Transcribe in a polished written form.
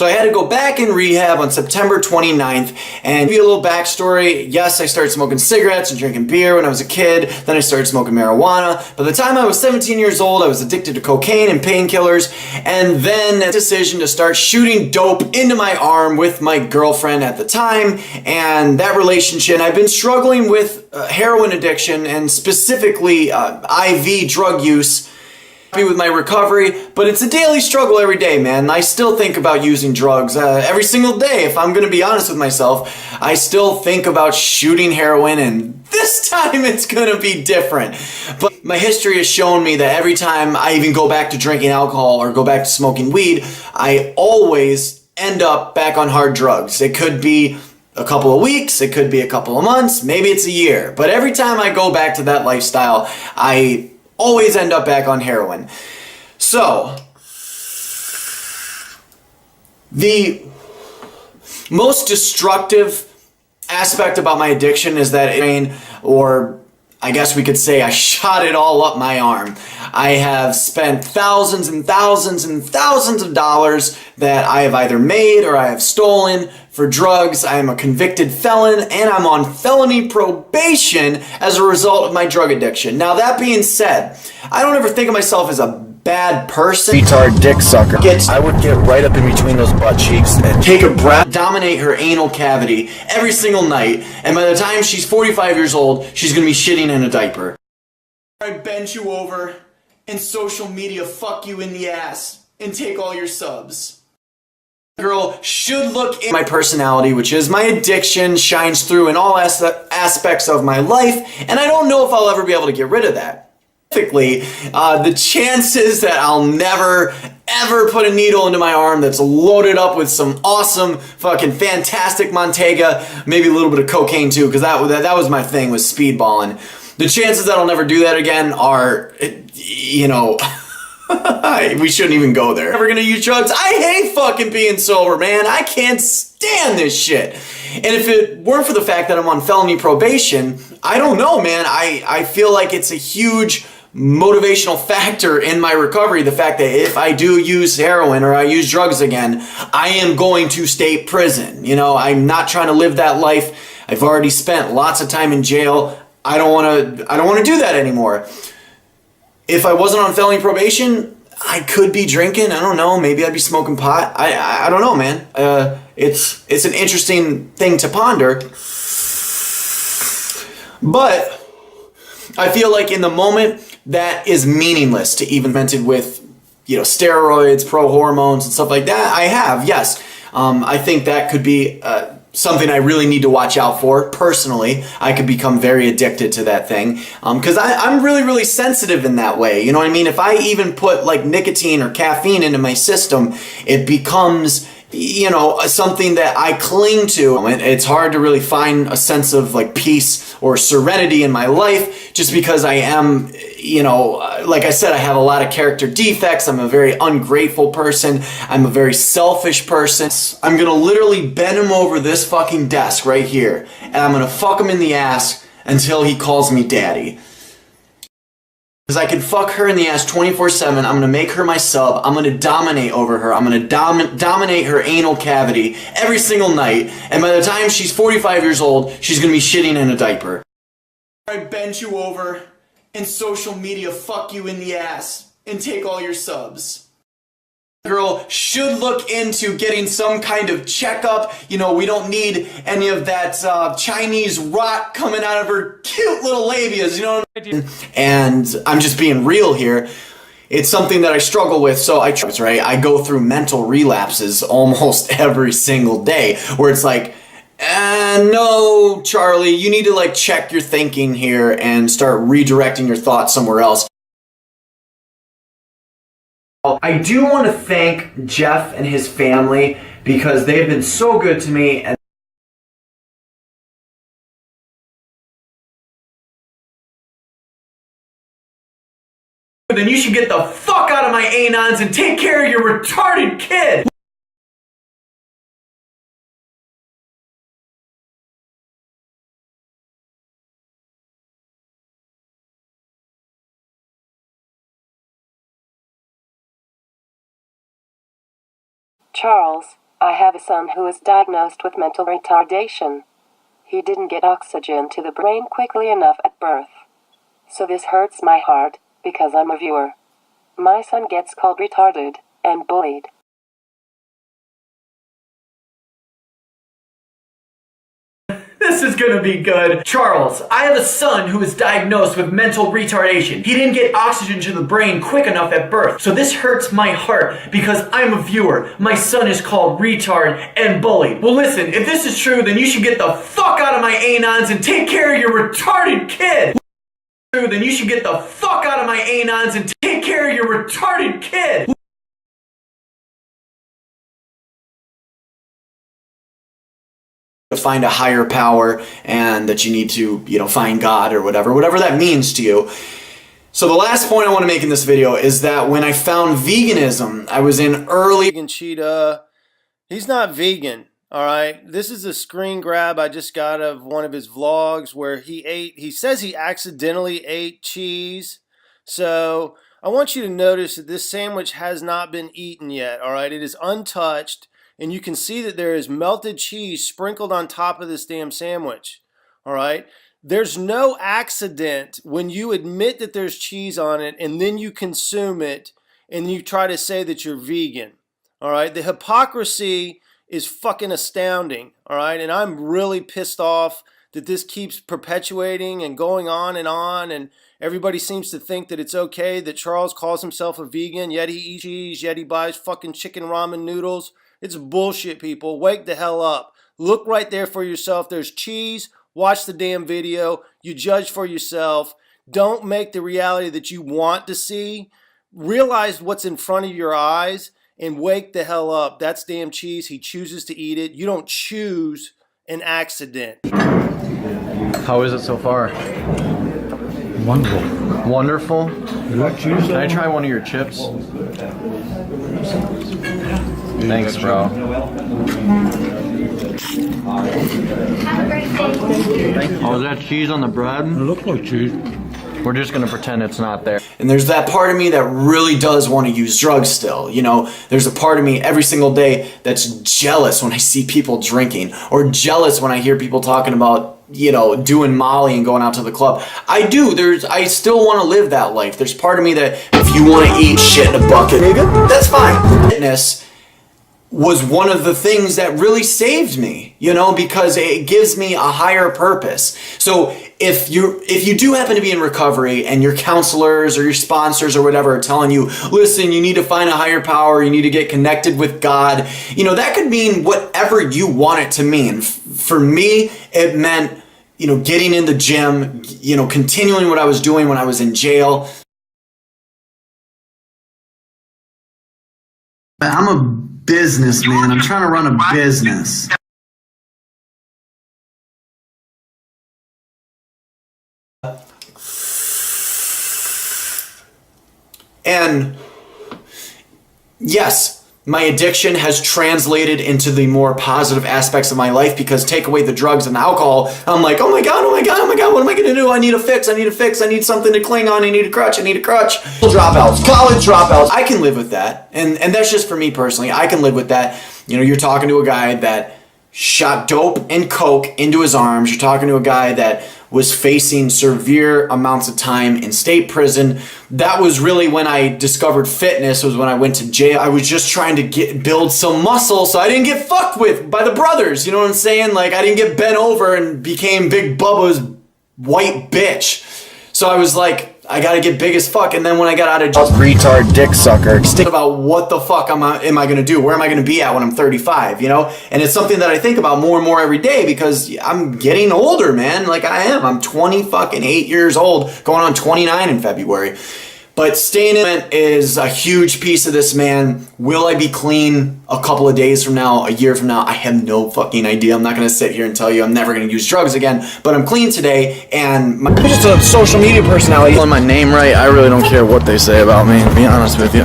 So I had to go back in rehab on September 29th, and give you a little backstory. Yes, I started smoking cigarettes and drinking beer when I was a kid. Then I started smoking marijuana. By the time I was 17 years old, I was addicted to cocaine and painkillers, and then a decision to start shooting dope into my arm with my girlfriend at the time, and that relationship. I've been struggling with heroin addiction and specifically IV drug use. Happy with my recovery, but it's a daily struggle every day, man. I still think about using drugs every single day. If I'm gonna be honest with myself, I still think about shooting heroin, and this time it's gonna be different. But my history has shown me that every time I even go back to drinking alcohol or go back to smoking weed, I always end up back on hard drugs. It could be a couple of weeks, it could be a couple of months, maybe it's a year. But every time I go back to that lifestyle, I always end up back on heroin. So, the most destructive aspect about my addiction is that, or I guess we could say I shot it all up my arm. I have spent thousands and thousands and thousands of dollars that I have either made or I have stolen for drugs. I am a convicted felon, and I'm on felony probation as a result of my drug addiction. Now, that being said, I don't ever think of myself as a bad person. Retard dick sucker. I would get right up in between those butt cheeks and take a breath, dominate her anal cavity every single night, and by the time she's 45 years old, she's gonna be shitting in a diaper. I bend you over and social media fuck you in the ass and take all your subs. Girl should look in my personality, which is my addiction, shines through in all aspects of my life, and I don't know if I'll ever be able to get rid of that. Specifically, the chances that I'll never ever put a needle into my arm that's loaded up with some awesome fucking fantastic Montega, maybe a little bit of cocaine too, because that was my thing, was speedballing. The chances that I'll never do that again are, you know, we shouldn't even go there. Never gonna use drugs. I hate fucking being sober, man. I can't stand this shit. And if it weren't for the fact that I'm on felony probation, I don't know, man. I feel like it's a huge motivational factor in my recovery, the fact that if I do use heroin or I use drugs again, I am going to state prison. You know, I'm not trying to live that life. I've already spent lots of time in jail. I don't want to do that anymore. If I wasn't on felony probation, I could be drinking. I don't know. Maybe I'd be smoking pot. I don't know, man. It's an interesting thing to ponder. But I feel like in the moment, that is meaningless to even mention with, you know, steroids, pro hormones, and stuff like that. I have, yes. I think that could be something I really need to watch out for. Personally, I could become very addicted to that thing because I'm really, really sensitive in that way. You know what I mean? If I even put like nicotine or caffeine into my system, it becomes, you know, something that I cling to. It's hard to really find a sense of like peace or serenity in my life just because I am, you know, like I said, I have a lot of character defects. I'm a very ungrateful person. I'm a very selfish person. I'm gonna literally bend him over this fucking desk right here, and I'm gonna fuck him in the ass until he calls me daddy. Because I can fuck her in the ass 24/7. I'm going to make her my sub. I'm going to dominate over her. I'm going to dominate her anal cavity every single night. And by the time she's 45 years old, she's going to be shitting in a diaper. I bend you over and social media fuck you in the ass and take all your subs. Girl should look into getting some kind of checkup. You know, we don't need any of that Chinese rot coming out of her cute little labias, you know what I mean? And I'm just being real here. It's something that I struggle with, so I go through mental relapses almost every single day, where it's like, no, Charlie, you need to like check your thinking here and start redirecting your thoughts somewhere else. I do want to thank Jeff and his family because they've been so good to me. And then you should get the fuck out of my anons and take care of your retarded kid! Charles, I have a son who is diagnosed with mental retardation. He didn't get oxygen to the brain quickly enough at birth. So this hurts my heart, because I'm a viewer. My son gets called retarded and bullied. This is gonna be good. Charles, I have a son who is diagnosed with mental retardation. He didn't get oxygen to the brain quick enough at birth. So this hurts my heart because I'm a viewer. My son is called retard and bullied. Well listen, if this is true, then you should get the fuck out of my anons and take care of your retarded kid. Then you should get the fuck out of my anons and take care of your retarded kid. To find a higher power and that you need to, find God or whatever that means to you. So the last point I want to make in this video is that when I found veganism, I was in early... Vegan Cheetah, he's not vegan, all right? This is a screen grab I just got of one of his vlogs where he says he accidentally ate cheese. So I want you to notice that this sandwich has not been eaten yet, all right? It is untouched. And you can see that there is melted cheese sprinkled on top of this damn sandwich, all right? There's no accident when you admit that there's cheese on it and then you consume it and you try to say that you're vegan, all right? The hypocrisy is fucking astounding, all right? And I'm really pissed off that this keeps perpetuating and going on, and everybody seems to think that it's okay that Charles calls himself a vegan, yet he eats cheese, yet he buys fucking chicken ramen noodles. It's bullshit, people. Wake the hell up. Look right there for yourself. There's cheese. Watch the damn video. You judge for yourself. Don't make the reality that you want to see. Realize what's in front of your eyes and wake the hell up. That's damn cheese. He chooses to eat it. You don't choose an accident. How is it so far? Wonderful. Wonderful? You like cheese? Can I try one of your chips? Thanks, bro. Oh, is that cheese on the bread? It looks like cheese. We're just gonna pretend it's not there. And there's that part of me that really does want to use drugs still. There's a part of me every single day that's jealous when I see people drinking, or jealous when I hear people talking about, doing Molly and going out to the club. I still want to live that life. There's part of me that if you want to eat shit in a bucket, that's fine. Fitness was one of the things that really saved me, because it gives me a higher purpose. So if you do happen to be in recovery and your counselors or your sponsors or whatever are telling you, listen, you need to find a higher power, you need to get connected with God, that could mean whatever you want it to mean. For me, it meant, getting in the gym, continuing what I was doing when I was in jail. I'm a businessman. I'm trying to run a business. And yes, my addiction has translated into the more positive aspects of my life, because take away the drugs and the alcohol, I'm like, oh my God, what am I gonna do? I need a fix, I need something to cling on, I need a crutch. Dropouts, college dropouts. I can live with that. And that's just for me personally. I can live with that. You're talking to a guy that shot dope and coke into his arms. You're talking to a guy that was facing severe amounts of time in state prison. That was really when I discovered fitness, was when I went to jail. I was just trying to build some muscle so I didn't get fucked with by the brothers. You know what I'm saying? Like, I didn't get bent over and became Big Bubba's white bitch. So I was like, I gotta get big as fuck. And then when I got out of jail, Retard dick sucker. think about what the fuck am I gonna do? Where am I gonna be at when I'm 35, And it's something that I think about more and more every day, because I'm getting older, man. Like I am. I'm 28 years old, going on 29 in February. But staying in it is a huge piece of this, man. Will I be clean a couple of days from now, a year from now? I have no fucking idea. I'm not going to sit here and tell you I'm never going to use drugs again, but I'm clean today, and I'm just a social media personality. Pulling my name right, I really don't care what they say about me, to be honest with you.